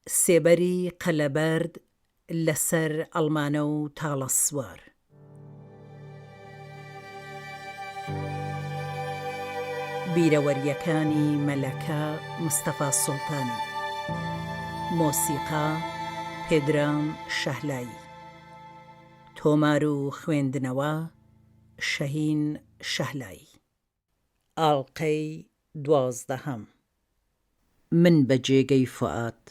سێبەری قەلەبەرد لەسەر ئەڵمانە و تاڵە سوار. بیرەوەریەکانی مەلەکە مستەفا سوڵتانی. مۆسیقا پێدرام شەهلایی. تۆمار و خوێندنەوە شەهین شەهلایی. ئاڵلقەی 12. من بە جێگەی فوئاد.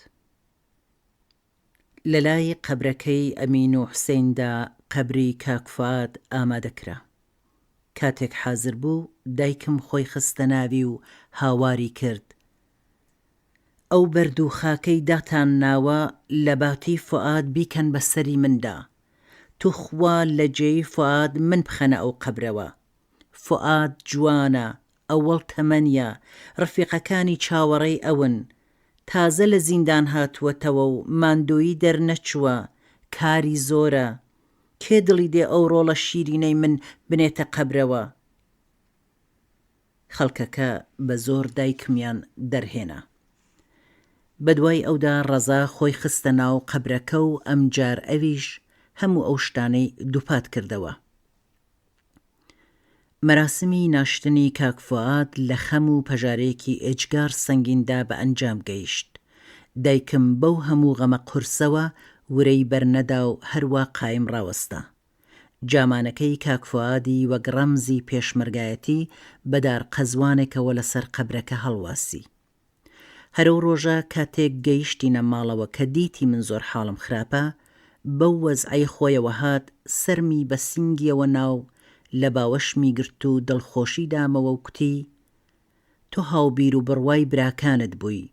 لەلای قەبرەکەی ئەمین و حوسێندا قەبری کاک فوئاد ئامادەکرا. کاتێک حازر بوو دایکم خۆی خستە ناوی و هاواری کرد. ئەو بەرد و خاکەی داتان ناوە لە باتی فوئاد بیکەن بەسەری مندا. توخوا لە جێی فوئاد من بخەنە ئەو قەبرەوە. فوئاد جوانە، ئەوەڵ تەمەنیە، ڕفیقەکانی چاوەڕێی ئەون. تازە لە زیندان هاتووەتەوە و ماندۆیی دەرنەچووە، کاری زۆرە. کێ دڵی دێ ئەو ڕۆڵە شیرینەی من بنێتە قەبرەوە؟ خەڵکەکە بە زۆر دایکمیان دەرهێنا. بەدوای ئەودا ڕەزا خۆی خستە ناو قەبرەکە و ئەمجار ئەویش هەموو ئەو شتانەی دووپات کردەوە. مەراسمی ناشتنی کاک فوئاد لە خەم و پەژارەیەکی ئێجگار سەنگیندا بە ئەنجام گەیشت. دایکم بەو هەموو غەمە قورسەوە ورەی بەرنەدا و هەروە قایم ڕاوەستا. جامانەکەی کاک فوئادی وەک ڕەمزی پێشمەرگایەتی بەدار قەزوانێکەوە لەسەر قەبرەکە هەڵواسی. هەرەو ڕۆژە کاتێک گەیشتینە ماڵەوە کە دیتی من زۆر حاڵم خراپە، بەو وەزعەی خۆیەوە هات، سەرمی بە سینگیەوە ناو لە باوەشمی گرت و دڵخۆشی دامەوە و کوتی: تۆ هاوبیر و بڕوای براکانت بووی،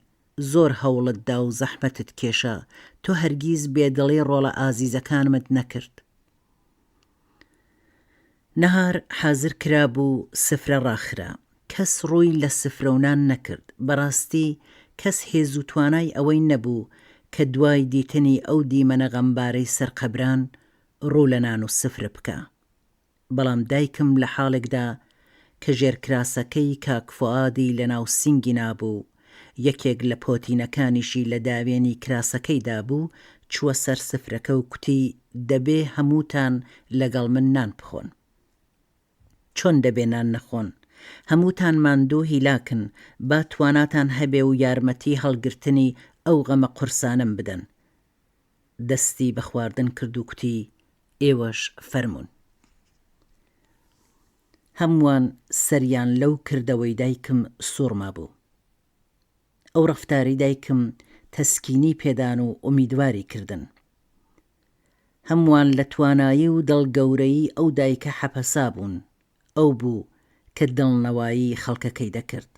زۆر هەوڵت دا و زەحمەتت کێشە، تۆ هەرگیز بێدڵی ڕۆڵە ئازیزەکانمت نەکرد. نەهار حازر کرابوو، سفرە ڕاخرا. کەس ڕووی لە سفرە و نان نەکرد. بەڕاستی کەس هێز و توانای ئەوەی نەبوو کە دوای دیتنی ئەو دیمەنە غەمبارەی سەر قەبران ڕوو لە نان و سفرە بکە. بەڵام دایکم لە حاڵێکدا کە ژێرکراسەکەی کاک فوئادی لە ناو سینگی نابوو، یەکێک لە پۆتینەکانیشی لە داوێنی کراسەکەیدا بوو، چووە سەر سفرەکە و کوتی: دەبێ هەمووتان لەگەڵ من نان بخۆن. چۆن دەبێ نان نەخۆن؟ هەمووتان ماندوو هیلاکن، با تواناتان هەبێ و یارمەتی هەڵگرتنی ئەو غەمە قورسانم بدەن. دەستی بە خواردن کرد و کوتی: ئێوەش فەرموون. هەمووان سەریان لەو کردەوەی دایکم سوورما بوو. ئەو ڕەفتاری دایکم تەسکینی پێدان و ئومیدواری کردن. هەمووان لە توانایی و دڵگەورەی ئەو دایکە حەپەسا بوون. ئەو بوو کە دڵنەوایی خەڵکەکەی دەکرد.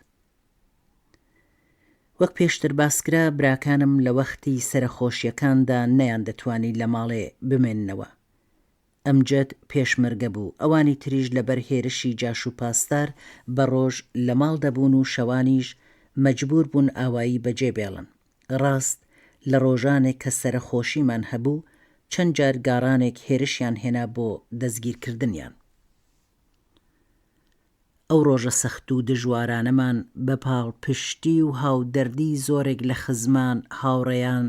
وەک پێشتر باسکرا، براکانم لە وەختی سەرخۆشیەکاندا نەیان دەتوانی لە ماڵێ بمێننەوە. ئەمجد پێشمەرگە بوو. ئەوانی تریش لەبەر هێرشی جاش و پاستار بە ڕۆژ لە ماڵ دەبوون و شەوانیش مەجبور بوون ئاوایی بەجێ بێڵن. ڕاست لە ڕۆژانێک کە سەرخۆشیمان هەبوو، چەند جار گاڕانێک هێرشیان هێنا بۆ دەستگیرکردنیان. ئەو ڕۆژە سەخت و دژوارانەمان بە پاڵپشتی و هاودەردی زۆرێک لە خزمان، هاوڕێیان،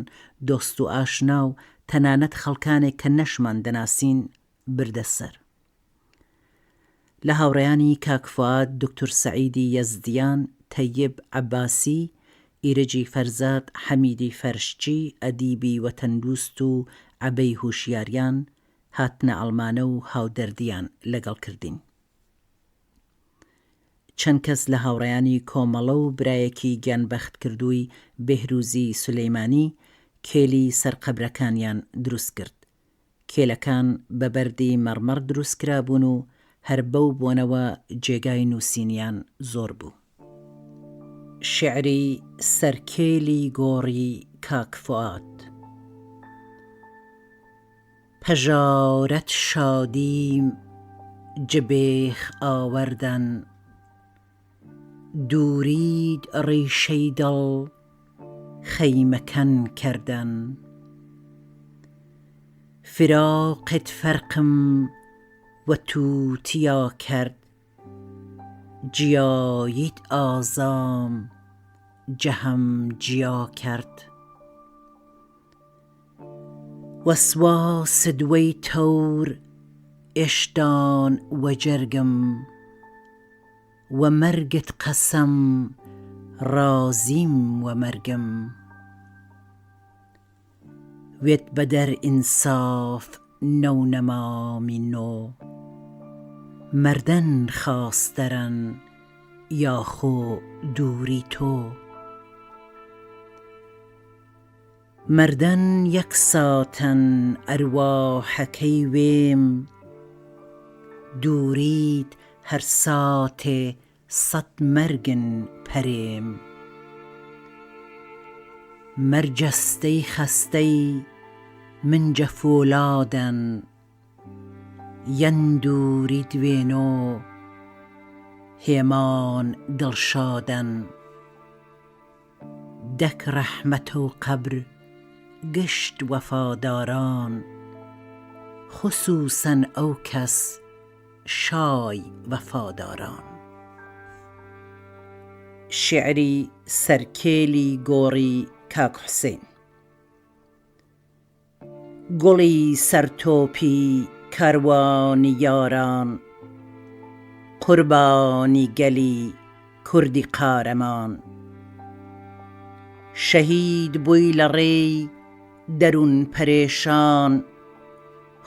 دۆست و ئاشنا و تەنانەت خەڵکانێک کە نەشمان دەناسین بردەسەر. لە هاوڕێیانی کاک فوئاد دکتۆر سەعیدی یەزدیان، تەیب عەباسی، ئیرەجی فەرزاد، حەمیدی فەرشچی، ئەدیبی وەتەندروست و عەبەی هوشیاریان هاتنە ئەڵمانە و هاودەردیان لەگەڵ کردین. چەند کەس لە هاوڕێیانی کۆمەڵە و برایەکی گیانبەخت کردووی بێهروزی سولەیمانی کێلی سەرقەبرەکانیان دروست کرد. کێلەکان بە بەردی مەڕمەڕ دروست کرابوون و هەر بەو بۆنەوە جێگای نووسینیان زۆر بوو. شێعری سەرکێلی گۆڕی کاک فوئاد. پەژارەت شادیم جبێخ ئاوەردەن، دوورید ڕیشەی دڵ خەیمەکەن کەردەن. فراقت فەرقم وە تووتیا کرد، جیاییت ئازام جەهەم جیا کرد. وەسواس دووەی تەور ئێشتان وەجەرگم، وەمەرگت قەسەم ڕازیم وەمەرگم. وێت بەدەر ئینساف نەونەمامی نۆ، مەردەن خاستەرەن یاخۆ دووری تۆ. مەردەن یەکساتەن ئەرواحەکەی وێم، دووریت هەر ساتێ سەد مەرگن پەرێم. مەرجەستەی خەستەی منجە فۆلادەن، یەن دووری دوێنۆ هێمان دڵشادەن. دەک ڕەحمەتە و قەبر گشت وەفاداران، خصووسەن ئەو کەس شای وەفاداران. شیعری سەرکێلی گۆڕی کاک حوسێن. گوڵی سەرتۆپی کاروانی یاران، قوربانی گەلی کوردی قارەمان. شەهید بووی لە ڕێی دەروون پەرێشان،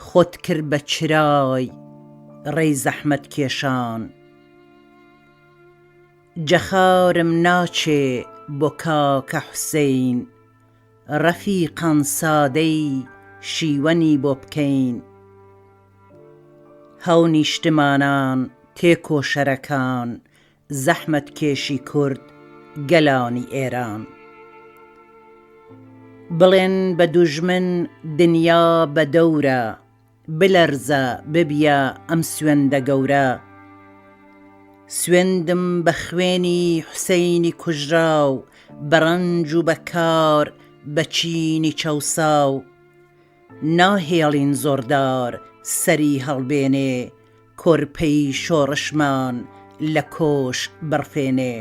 خۆت کرد بە چرای ڕێی زەحمەت کێشان. جەخارم ناچێ بۆ کاکە حوسێن، ڕەفیقان سادەی شیوەنی بۆ بکەین. هەو نیشتمانان تێکۆ شەرەکان، زەحمەت کێشی کورد گەلانی ئێران. بڵێن بە دوژمن دنیا بە دەورە، بلەرزە ببیە ئەم سوێندە گەورە. سوێندم بە خوێنی حوسێنی کوژراو، بە ڕەنج و بە کار بە چینی چەوساو. ناهێڵین زۆردار سەری هەڵبێنێ، کۆرپەی شۆڕشمان لە کۆش بەرفێنێ.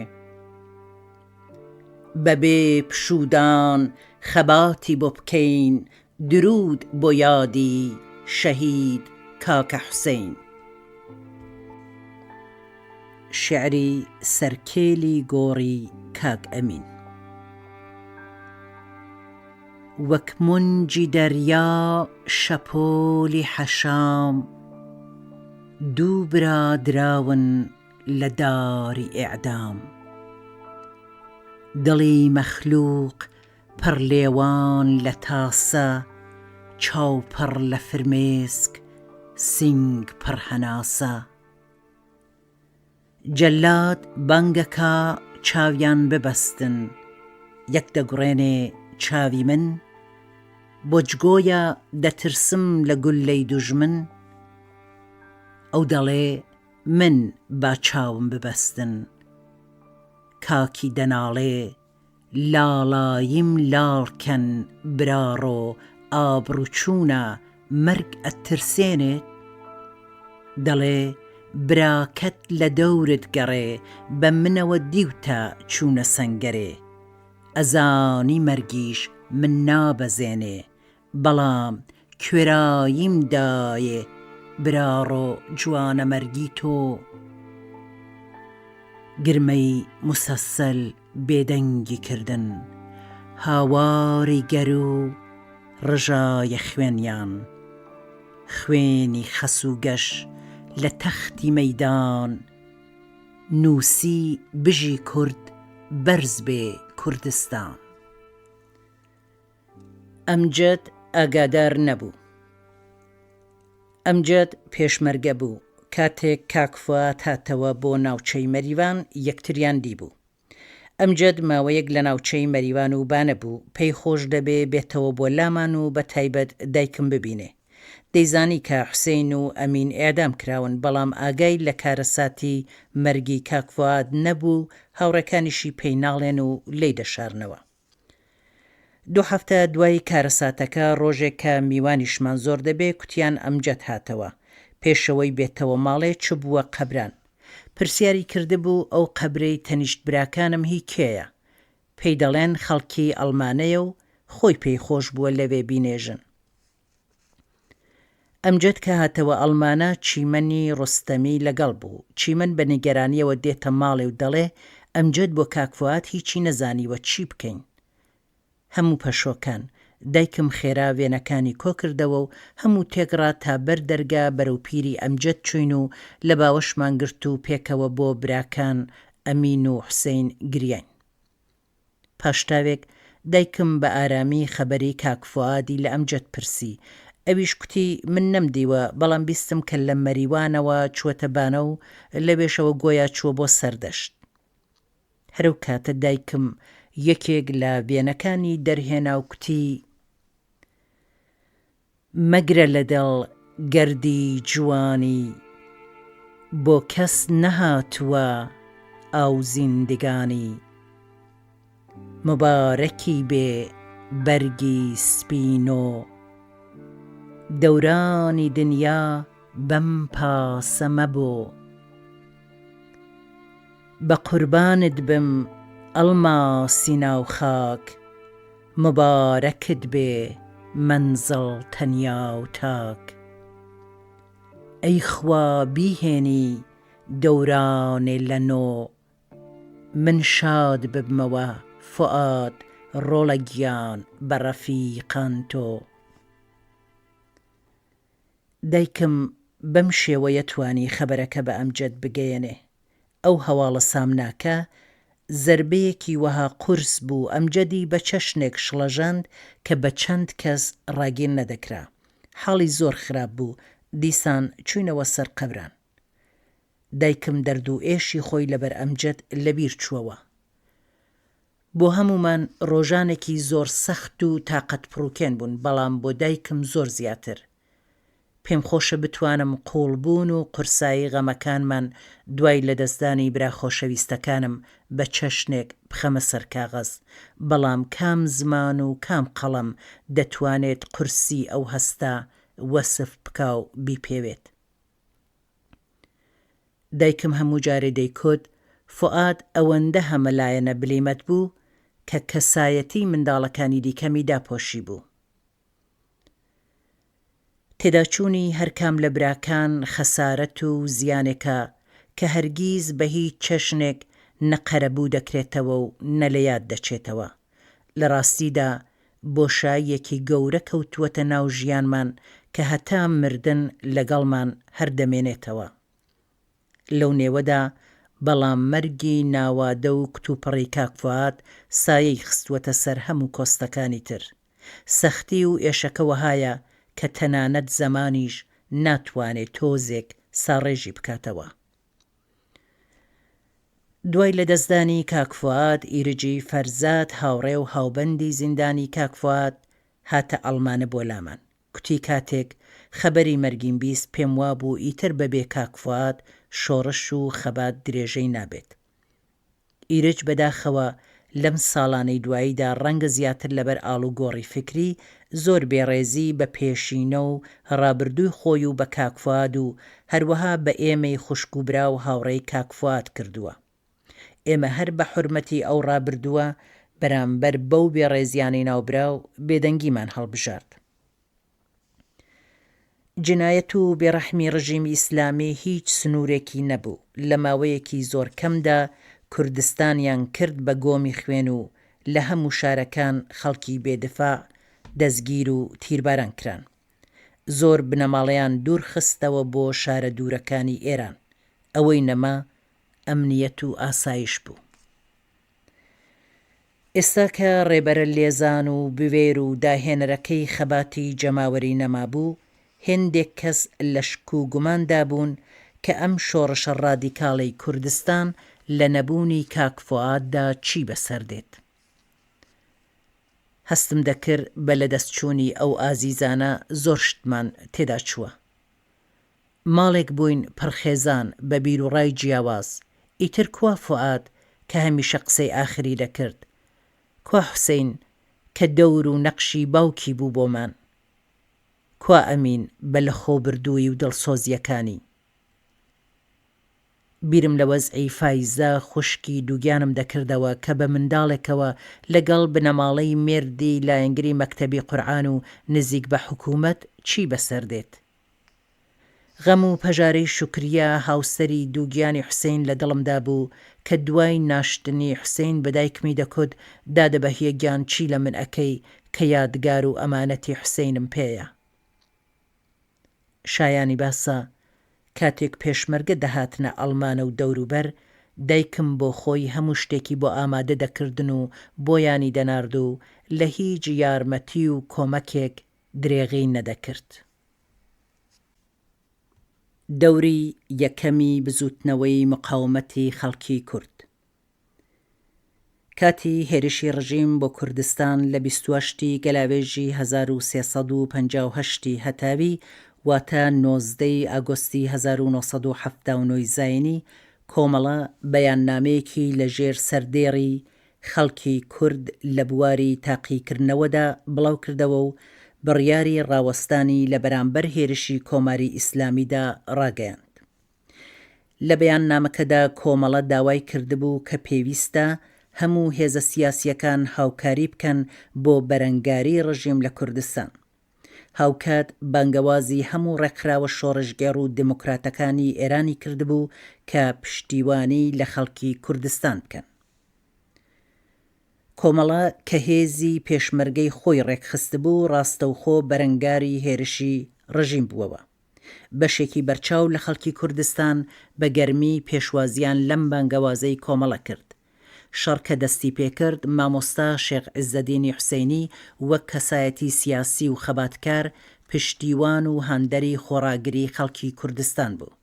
بەبێ پشوودان خەباتی بۆ بکەین، درود بۆ یادی شەهید کاکە حوسێن. شیعری سەرکێلی گۆڕی کاک ئەمین. وەک مونجی دەریا شەپۆلی حەشام، دوو برا دراون لە داری ئیعدام. دڵی مەخلووق پڕ لێوان لە تاسە، چاوپڕ لە فرمێسک سینگ پڕ هەناسە. جەلاد بانگەکا چاویان ببەستن، یەک دەگوڕێنێ چاوی من. بۆچگۆیە دەترسم لە گولەی دوژمن، ئەو دەڵێ من با چاوم ببەستن. کاکی دەناڵێ لاڵاییم لاڵکەن براڕۆ، ئابڕوچوونە مەرگ ئەترسێنێت. دەڵێ براکەت لە دەورت گەڕێ، بە منەوە دیوتە چوونە سەنگەرێ. ئەزانی مەرگیش من نابەزێنێ، بەڵام کوێراییم دایێ براڕۆ جوانە مەرگی تۆ. گرمەی موسەسەل بێدەنگی کردن، هاواری گەر و ڕژایە خوێنیان. خوێنی خەس و گەش لە تەختی مەیدان، نووسی بژی کورد بەرز بێ کوردستان. ئەمجد ئاگادار نەبوو. ئەمجد پێشمەرگە بوو. کاتێک کاک فواد هاتەوە بۆ ناوچەی مەریوان، یەکتریان دیبوو. ئەمجد ماوەیەک لە ناوچەی مەریوان و بانە بوو. پێی خۆش دەبێ بێتەوە بۆ لامان و بە تایبەت دایکم ببینێ. دەیزانی کە حوسێن و ئەمین ئێعدام کراون، بەڵام ئاگای لە کارەساتی مەرگی کاک فواد نەبوو. هاوڕێکانیشی پێی ناڵێن و لێی دەشارنەوە. 2 هەفتە دوای کارەساتەکە، ڕۆژێک کە میوانیشمان زۆر دەبێ، کوتیان ئەمجد هاتەوە. پێشەوەی بێتەوە ماڵێ چ بووە قەبران. پرسیاری کردبوو ئەو قەبرەی تەنیشت براکانم هی کێیە؟ پێی دەڵێن خەڵکی ئەڵمانەیە و خۆی پێی خۆش بووە لەوێ بینێژن. ئەمجد کە هاتەوە ئەڵمانە چیمەنی ڕستەمی لەگەڵ بوو. چیمەن بە نیگەرانیەوە دێتە ماڵێ و دەڵێ ئەمجد بۆ کاک فواد هیچی نەزانیوە چی بکەین. هەموو پەشۆکان دایکم خێرا وێنەکانی کۆ کردەوە و هەموو تێگڕا تا بەر دەرگا بەرەو پیری ئەمجد چوین و لە باوەشمان گرت و پێکەوە بۆ براکان ئەمین و حوسێین گریان. پاشتاوێک دایکم بە ئارامی خەبەری کاک فوادی لە ئەمجد پرسی. ئەویش کوتی من نەمدیوە بەڵام بیستم کە لە مەریوانەوە چووەتە بانە و لەوێشەوە گۆیا چووە بۆ سەردەشت. هەرەو کاتە دایکم یەکێک لە وێنەکانی دەرهێنا و کوتی مەگرە لەدڵ گەردی جوانی بۆ کەس نەهاتووە ئاو زیندگانی مبارەکی بێ بەرگی سپین و دەورانی دنیا بەم پاسە مەبۆ بە قوربانت بم ئەڵماسی ناو خاک مبارەکت بێ منزڵ تەنیا و تاک ئەی خوا بیهێنی دەورانێ لە نۆ من شاد ببمەوە فواد ڕۆڵە گیان بە ڕەفیقان تۆ. دایکم بەم شێوەیە توانی خەبەرەکە بە ئەمجد بگەیەنێ. ئەو هەواڵە سامناکە زەربەیەکی وەها قورس بوو. ئەمجدی بە چەشنێک شڵەژاند کە بە چەند کەس ڕاگیر نەدەکرا. حاڵی زۆر خراپ بوو. دیسان چوینەوە سەر قەبران. دایکم دەرد و ئێشی خۆی لەبەر ئەمجد لەبیر چووەوە. بۆ هەمومان ڕۆژانێکی زۆر سەخت و تاقەت پڕووکێن بوون، بەڵام بۆ دایکم زۆر زیاتر. پێم خۆشە بتوانم قوڵبوون و قورسایی غەمەکانمان دوای لەدەستدانی برا خۆشەویستەکانم بە چەشنێک بخەمە سەر کاغەز، بەڵام کام زمان و کام قەڵەم دەتوانێت قورسی ئەو هەستە وەسف بکا و بیپێوێت. دایکم هەموو جارێ دەیکوت فواد ئەوەندە هەمەلایەنە بلیمەت بوو کە کەسایەتی منداڵەکانی دیکەمی داپۆشی بوو. تێداچوونی هەرکام لە براکان خەسارەت و زیانێکە کە هەرگیز بە هیچ چەشنێک نەقەرەبوو دەکرێتەوە و نە لە یاد دەچێتەوە. لە ڕاستیدا بۆشاییەکی گەورە کەوتووەتە ناو ژیانمان کە هەتا مردن لەگەڵمان هەردەمێنێتەوە. لەو نێوەدا بەڵام مەرگی ناوادە و کتوپەڕی کاک فواد سایەی خستووەتە سەر هەموو کۆستەکانی تر. سەختی و ئێشەکە وەهایە کە تەنانەت زەمانیش ناتوانێت تۆزێک ساڕێژی بکاتەوە. دوای لەدەستدانی کاک فواد ئیرجی فەرزاد هاوڕێ و هاوبەندی زیندانی کاک فواد هاتە ئەڵمانە بۆ لامان. کوتی کاتێک خەبەری مەرگیم بیست پێم وابوو ئیتر بەبێ کاک فواد شۆڕش و خەبات درێژەی نابێت. ئیرج بەداخەوە لەم ساڵانەی دواییدا ڕەنگە زیاتر لەبەر ئاڵوگۆڕی فکری زۆر بێڕێزی بە پێشینە و ڕابردووی خۆی و بە کاک فواد و هەروەها بە ئێمەی خوشک و برا و هاوڕێی کاک فواد کردووە. ئێمە هەر بە حورمەتی ئەو ڕابردووە بەرامبەر بەو بێڕێزیانی ناوبرا و بێدەنگیمان هەڵبژارد. جنایەت و بێڕەحمی ڕژیمی ئیسلامی هیچ سنوورێکی نەبوو. لە ماوەیەکی زۆر کەمدا کوردستانیان کرد بە گۆمی خوێن و لە هەموو شارەکان خەڵکی بێدفاع دەستگیر و تیرباران کران. زۆر بنەماڵەیان دوور خستەوە بۆ شارە دوورەکانی ئێران. ئەوەی نەما ئەمنیەت و ئاسایش بوو. ئێستا کە ڕێبەرە لێزان و بوێر و داهێنەرەکەی خەباتی جەماوەری نەمابوو، هێندێک کەس لە شک و گوماندا بوون کە ئەم شۆڕشە ڕادیکاڵەی کوردستان لە نەبوونی کاک فواددا چی بەسەردێت. هەستم دەکرد بە لەدەستچوونی ئەو ئازیزانە زۆر شتمان تێدا چووە. ماڵێک بووین پڕخێزان بە بیر و ڕای جیاواز. ئیتر کوا فواد کە هەمیشە قسەی ئاخری دەکرد، کوا حوسێین کە دەور و نەقشی باوکی بوو بۆمان، کوا ئەمین بە لە خۆبردووی و دڵسۆزیەکانی. بیرم لە وەزعی فایزە خوشکی دووگیانم دەکردەوە کە بە منداڵێکەوە لەگەڵ بنەماڵەی مێردی لایەنگری مەکتەبی قورئان و نزیک بە حکوومەت چی بەسەردێت. غەم و پەژارەی شوکریە هاوسەری دووگیانی حوسێن لە دڵمدا بوو کە دوای ناشتنی حوسێن بە دایکمی دەکوت دادەبەهیە گیان چی لە من ئەکەی کە یادگار و ئەمانەتی حوسێنم پێیە. شایانی باسە کاتێک پێشمەرگە دەهاتنە ئەڵمانە و دەوروبەر دایکم بۆ خۆی هەموو شتێکی بۆ ئامادە دەکردن و بۆیانی دەنارد و لە هیچ یارمەتی و کۆمەکێک درێغی نەدەکرد. دەوری یەکەمی بزوتنەوەی مقاومەتی خەڵکی کورد. کاتی هێرشی ڕژیم بۆ کوردستان لە 28 گەلاوێژی 1358 هەتاوی واتە 19 ئاگۆستی 1970 زاینی کۆمەڵە بەیاننامەیەکی لەژێر سەردێڕی خەڵکی کورد لە بواری تاقیکردنەوەدا بڵاو کردەوە و بڕیاری ڕاوەستانی لە بەرامبەر هێرشی کۆماری ئیسلامیدا ڕاگەیاند. لە بەیاننامەکەدا کۆمەڵە داوای کردبوو کە پێویستە هەموو هێزە سیاسیەکان هاوکاری بکەن بۆ بەرەنگاری ڕژیم لە کوردستان. هاوکات بانگەوازی هەموو ڕێکخراوە شۆڕژگەڕ و دموکراتەکانی ئێرانی کردبوو کە پشتیوانی لە خەڵکی کوردستان بکەن. کۆمەڵە کە هێزی پێشمەرگەی خۆی ڕێکخستبوو ڕاستەوخۆ بەرەنگاری هێرشی ڕژیم بووەوە. بەشێکی بەرچاو لە خەڵکی کوردستان بە گەرمی پێشوازیان لەم بانگەوازەی کۆمەڵە کرد. شەڕ کە دەستی پێکرد مامۆستا شێخ عیززەدینی حوسێنی وەک کەسایەتی سیاسی و خەباتکار پشتیوان و هاندەری خۆڕاگری خەڵکی کوردستان بوو.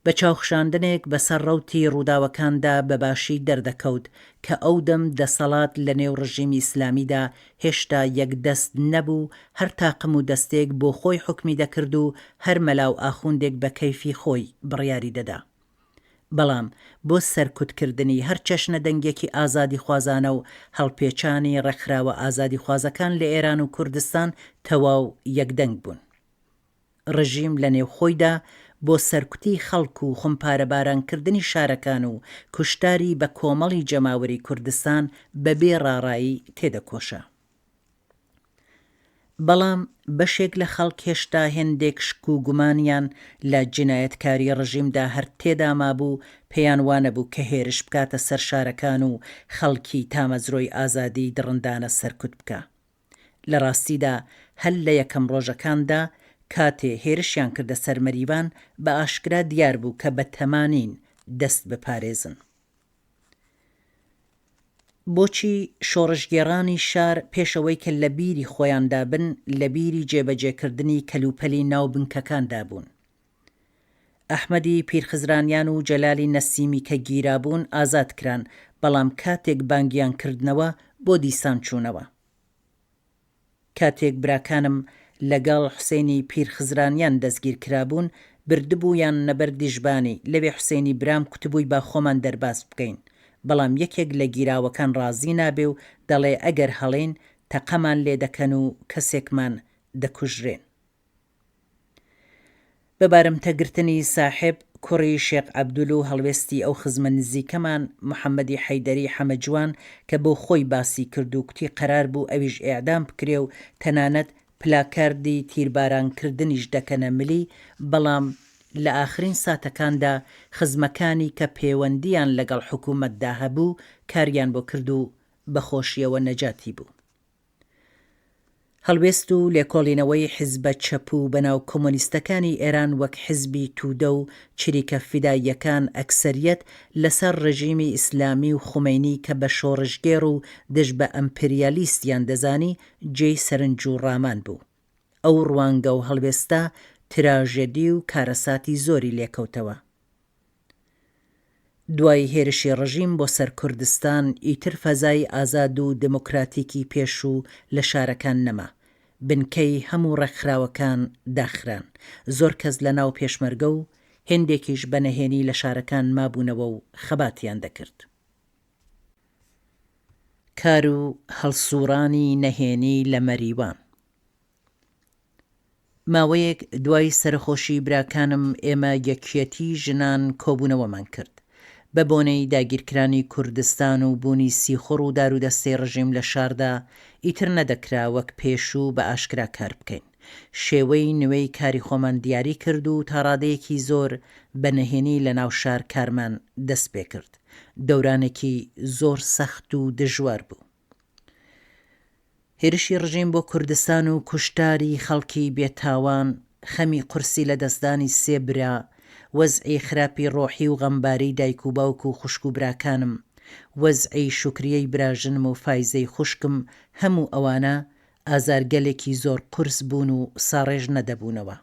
بە چاوخشاندنێک بەسەر ڕەوتی ڕووداوەکاندا بەباشی دەردەکەوت کە ئەو دەم دەسەڵات لە نێو ڕژیمی ئیسلامیدا هێشتا یەکدەست نەبوو، هەر تاقم و دەستێک بۆ خۆی حکمی دەکرد و هەر مەلاو ئاخوندێک بە کەیفی خۆی بڕیاری دەدا. بەڵام بۆ سەرکوتکردنی هەر چەشنە دەنگێکی ئازادی خوازانە و هەڵپێچانی ڕێکخراوە ئازادی خوازەکان لە ئێران و کوردستان تەواو یەکدەنگ بوون. ڕژیم لە نێو خۆیدا بۆ سەرکوتی خەڵک و خمپارەبارانکردنی شارەکان و کوشتاری بە کۆمەڵی جەماوەری کوردستان بەبێ ڕاڕایی تێدەکۆشە. بەڵام بەشێک لە خەڵک هێشتا هێندێک شک و گومانیان لە جینایەتکاری ڕژیمدا هەر تێدا مابوو، پێیان وانە بوو کە هێرش بکاتە سەر شارەکان و خەڵکی تامەزرۆی ئازادی دڕندانە سەرکوت بکە. لە ڕاستیدا هەل لە یەکەم ڕۆژەکاندا کاتێ هێرشیان کردە سەر مەریوان بە ئاشکرا دیار بوو کە بە تەمانین دەست بپارێزن. بۆچی شۆڕژگێڕانی شار پێشەوەی کە لە بیری خۆیاندا بن لە بیری جێبەجێکردنی کەلوپەلی ناو بنکەکاندا بوون. ئەحمەدی پیرخزرانیان و جەلالی نەسیمی کە گیرابوون ئازاد کران، بەڵام کاتێک بانگیان کردنەوە بۆ دیسان چوونەوە. کاتێک براکانم لەگەڵ حوسێنی پیرخزرانیان دەستگیر کرابوون بردبوویان نەبەر دیژبانی، لەوێ حوسێنی برام کوتبووی با خۆمان دەرباز بکەین، بەڵام یەکێک لە گیراوەکان ڕازی نابێ و دەڵێ ئەگەر هەڵێن تەقەمان لێ دەکەن و کەسێکمان دەکوژرێن. بەبارمتەگرتنی ساحب کوڕی شێخ عەبدوول و هەڵوێستی ئەو خزمە نزیکەمان محەممەدی حەیدەری حەمەجوان کە بۆ خۆی باسی کرد و کوتی قەرار بوو ئەویش ئێعدام بکرێ و تەنانەت پلاکاردی تیربارانکردنیش دەکەنە ملی، بەڵام لە ئاخرین ساتەکاندا خزمەکانی کە پەیوەندیان لەگەڵ حکوومەتدا هەبوو کاریان بۆ کرد و بەخۆشیەوە نەجاتی بوو. هەڵوێست و لێکۆڵینەوەی حیزبە چەپ و بەناو کۆمۆنیستەکانی ئێران وەک حیزبی توودە و چریکە فیداییەکان ئەکسەریەت لەسەر ڕژیمی ئیسلامی و خومەینی کە بە شۆڕژگێڕ و دژ بە ئەمپریالیستیان دەزانی جێی سەرنج و ڕامان بوو. ئەو ڕوانگە و هەڵوێستە تراژێدی و کارەساتی زۆری لێکەوتەوە. دوای هێرشی ڕژیم بۆ سەر کوردستان ئیتر فەزای ئازاد و دموکراتیکی پێش و لە شارەکان نەما، بنکەی هەموو ڕێکخراوەکان داخران، زۆر کەس لە ناو پێشمەرگە و هێندێکیش بەنەهێنی لە شارەکان مابوونەوە و خەباتیان دەکرد. کار و هەڵسوڕانی نەهێنی لە مەریوان. ماوەیەک دوای سەرخۆشی براکانم ئێمە یەکێتی ژنان کۆبوونەوەمان کرد. بە بۆنەی داگیرکرانی کوردستان و بوونی سیخۆڕ و دارودەستەی ڕژیم لە شاردا ئیتر نەدەکرا وەک پێشوو بە ئاشکرا کار بکەین. شێوەی نوێی کاری خۆمان دیاری کرد و تا ڕادەیەکی زۆر بە نەهێنی لە ناو شار کارمان دەست پێ کرد. دەورانێکی زۆر سەخت و دژوار بوو. هێرشی ڕژیم بۆ کوردستان و کوشتاری خەڵکی بێتاوان، خەمی قورسی لە دەستدانی سێ برا، وەزعی خراپی ڕۆحی و غەمباری دایک و باوک و خوشک و براکانم، وەزعی شوکریەی براژنم و فایزەی خوشکم، هەموو ئەوانە ئازارگەلێکی زۆر قورس بوون و ساڕێژ نەدەبوونەوە.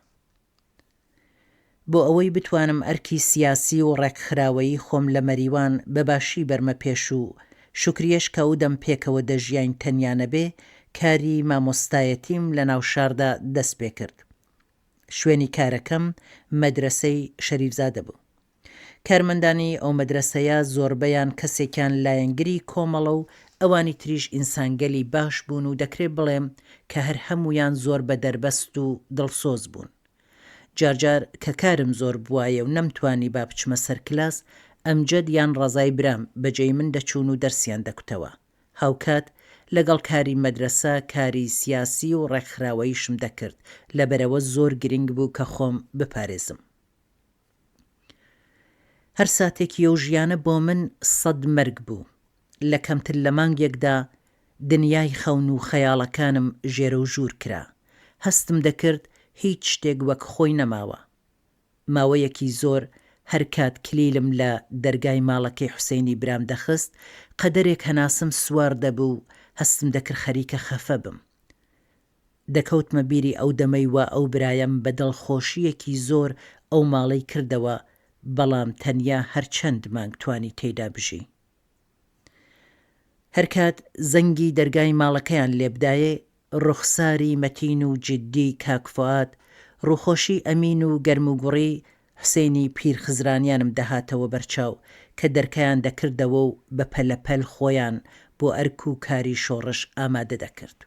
بۆ ئەوەی بتوانم ئەرکی سیاسی و ڕێکخراوەیی خۆم لە مەریوان بەباشی بەرمە پێش و شوکریەش کە ئەو دەم پێکەوە دەژیان تەنیا نەبێ، کاری مامۆستایەتیم لە ناو شاردا دەست پێ کرد. شوێنی کارەکەم مەدرسەی شەریفزادە بوو. کارمەندانی ئەو مەدرسەیە زۆربەیان کەسێکیان لایەنگری کۆمەڵە و ئەوانی تریش ئینسانگەلی باش بوون و دەکرێت بڵێم کە هەر هەمویان زۆر بە دەربەست و دڵسۆز بوون. جارجار کە کارم زۆر بوایە و نەمتوانی با بچمە سەر کلاس، ئەمجەد یان ڕەزای برام بەجێی من دەچوون و دەرسیان دەکوتەوە. هاوکات لەگەڵ کاری مەدرسە کاری سیاسی و ڕێکخراوەییشم دەکرد، لەبەرەوە زۆر گرنگ بوو کە خۆم بپارێزم. هەر ساتێکی ئەو ژیانە بۆ من 100 مەرگ بوو. لە کەمتر لە مانگێکدا دنیای خەون و خەیاڵەکانم ژێرە و ژوور کرا. هەستم دەکرد هیچ شتێک وەک خۆی نەماوە. ماوەیەکی زۆر هەر کات کلیلم لە دەرگای ماڵەکەی حوسێنی برام دەخست، قەدەرێک هەناسم سوار دەبوو، هەستم دەکرد خەریکە خەفە بم. دەکەوتمە بیری ئەو دەمەی وا ئەو برایم بە دڵخۆشیەکی زۆر ئەو ماڵەی کردەوە، بەڵام تەنیا هەر چەند مانگ توانی تێیدا بژی. هەر کات زەنگی دەرگای ماڵەکەیان لێبدایێ، ڕوخساری مەتین و جددی کاک فواد، ڕووخۆشی ئەمین و گەرم و گوڕی حوسێنی پیر خزرانیانم دەهاتەوە بەرچاو کە دەرکەیان دەکردەوە و بە پەلەپەل خۆیان بۆ ئەرک و کاری شۆڕش ئامادە دەکرد.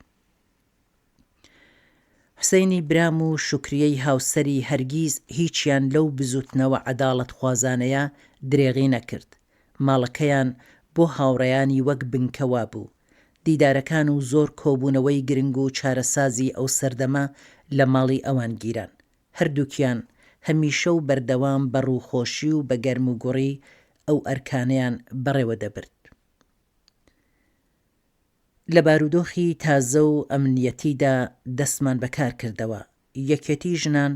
حوسێنی برام و شوکریەی هاوسەری هەرگیز هیچیان لەو بزوتنەوە عەداڵەت خوازانەیە درێغی نەکرد. ماڵەکەیان بۆ هاوڕێیانی وەک بنکەوا بوو. دیدارەکان و زۆر کۆبوونەوەی گرنگ و چارەسازی ئەو سەردەمە لە ماڵی ئەوان گیران. هەردووکیان هەمیشە و بەردەوام بە ڕووخۆشی و بە گەرم و گوڕی ئەو ئەرکانەیان بەڕێوە دەبرد. لە بارودۆخی تازە و ئەمنیەتیدا دەستمان بەکار کردەوە. یەکێتی ژنان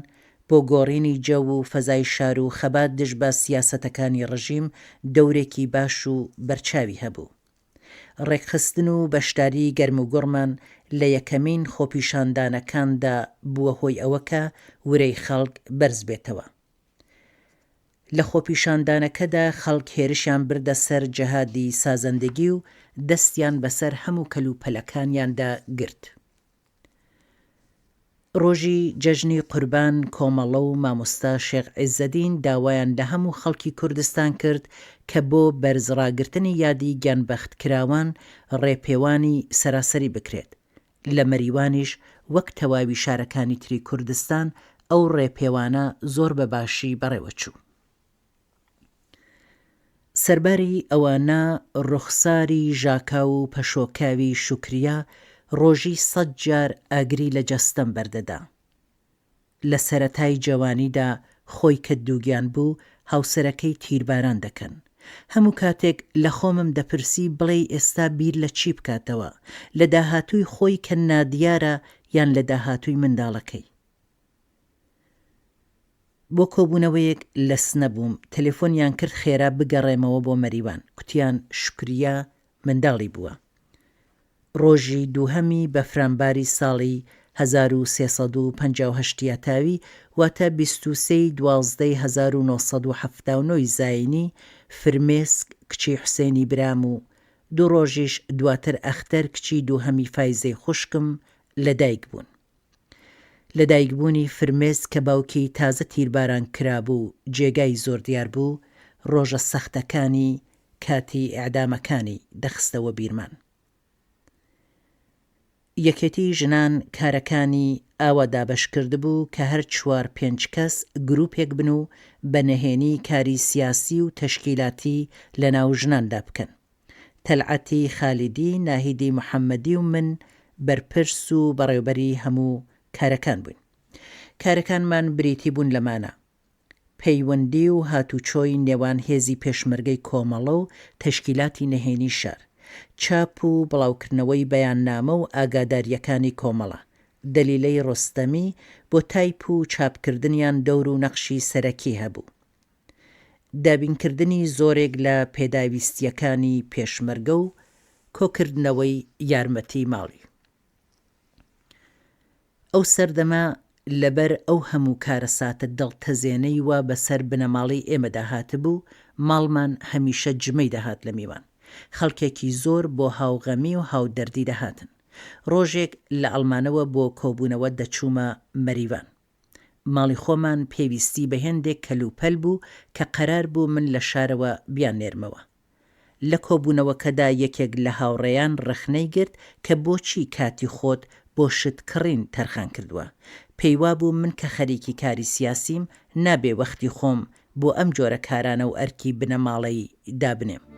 بۆ گۆڕینی جەو و فەزای شار و خەبات دژ بە سیاسەتەکانی ڕژیم دەورێکی باش و بەرچاوی هەبوو. ڕێکخستن و بەشداری گەرم و گوڕمان لە یەکەمین خۆپیشاندانەکاندا بووە هۆی ئەوە کە ورەی خەڵک بەرز بێتەوە. لە خۆپیشاندانەکەدا خەڵک هێرشیان بردە سەر جەهادی سازەندگی و دەستیان بەسەر هەموو کەلوپەلەکانیاندا گرت. ڕۆژی جەژنی قوربان کۆمەڵە و مامۆستا شێخ عیززەدین داوایان لە هەموو خەڵکی کوردستان کرد کە بۆ بەرزڕاگرتنی یادی گیانبەختکراوان ڕێپێوانی سەراسەری بکرێت. لە مەریوانیش وەک تەواوی شارەکانی تری کوردستان ئەو ڕێپێوانە زۆر بەباشی بەڕێوەچوو. سەرباری ئەوانە ڕوخساری ژاکا و پەشۆکاوی شوکریە ڕۆژی 100 جار ئاگری لە جەستەم بەردەدا. لە سەرەتای جەوانیدا خۆی کە دووگیان بوو هاوسەرەکەی تیرباران دەکەن. هەموو کاتێک لە خۆمم دەپرسی بڵێ ئێستا بیر لە چی بکاتەوە، لە داهاتووی خۆی کە نادیارە یان لە داهاتووی منداڵەکەی. بۆ کۆبوونەوەیەک لە سنە بووم، تەلێفۆنیان کرد خێرا بگەڕێمەوە بۆ مەریوان. کوتیان شوکریە منداڵی بووە. ڕۆژی دووهەمی بەفرامباری ساڵی 1358 تاوی واتە 23/12/1979 زاینی فرمێسک کچی حوسێنی برام و 2 ڕۆژیش دواتر ئەختەر کچی دووهەمی فایزەی خوشکم لەدایک بوون. لەدایکبوونی فرمێس کە باوکی تازە تیرباران کرابوو جێگای زۆر دیار بوو، ڕۆژە سەختەکانی کاتی ئیعدامەکانی دەخستەوە بیرمان. یەکێتی ژنان کارەکانی ئاوا دابش کردبوو کە هەر 4-5 کەس گروپێک بن و بە نەهێنی کاری سیاسی و تەشکیلاتی لە ناو ژناندا بکەن. تەلعەتی خالیدی، ناهیدی محەممەدی و من بەرپرس و بەڕێوبەری هەموو کارەکان بووین. کارەکانمان بریتی بوون لەمانە: پەیوەندی و هاتوچۆی نێوان هێزی پێشمەرگەی کۆمەڵە و تەشکیلاتی نەهێنی شار، چاپ و بڵاوکردنەوەی بەیاننامە و ئاگاداریەکانی کۆمەڵە، دەلیلەی ڕۆستەمی بۆ تایپ و چاپکردنیان دەور و نەخشی سەرەکی هەبوو، دابینکردنی زۆرێک لە پێداویستیەکانی پێشمەرگە و کۆکردنەوەی یارمەتی ماڵی. ئەو سەردەما لەبەر ئەو هەموو کارەساتە دڵتەزێنەی وا بەسەر بنەماڵی ئێمەدا هاتبوو، ماڵمان هەمیشە جمەی دەهات لە میوان. خەڵکێکی زۆر بۆ هاوغەمی و هاودەردی دەهاتن. ڕۆژێک لە ئەڵمانەوە بۆ کۆبوونەوە دەچوومە مەریوان. ماڵی خۆمان پێویستی بە هێندێک کەلوپەل بوو کە قەرار بوو من لە شارەوە بیان نێرمەوە. لە کۆبوونەوەکەدا یەکێک لە هاوڕێیان ڕخنەی گرت کە بۆچی کاتی خۆت بۆ شت کڕین تەرخان کردووە. پێیوا بوو من کە خەریکی کاری سیاسیم نابێ وەختی خۆم بۆ ئەم جۆرە کارانە و ئەرکی بنەماڵەی دابنێم.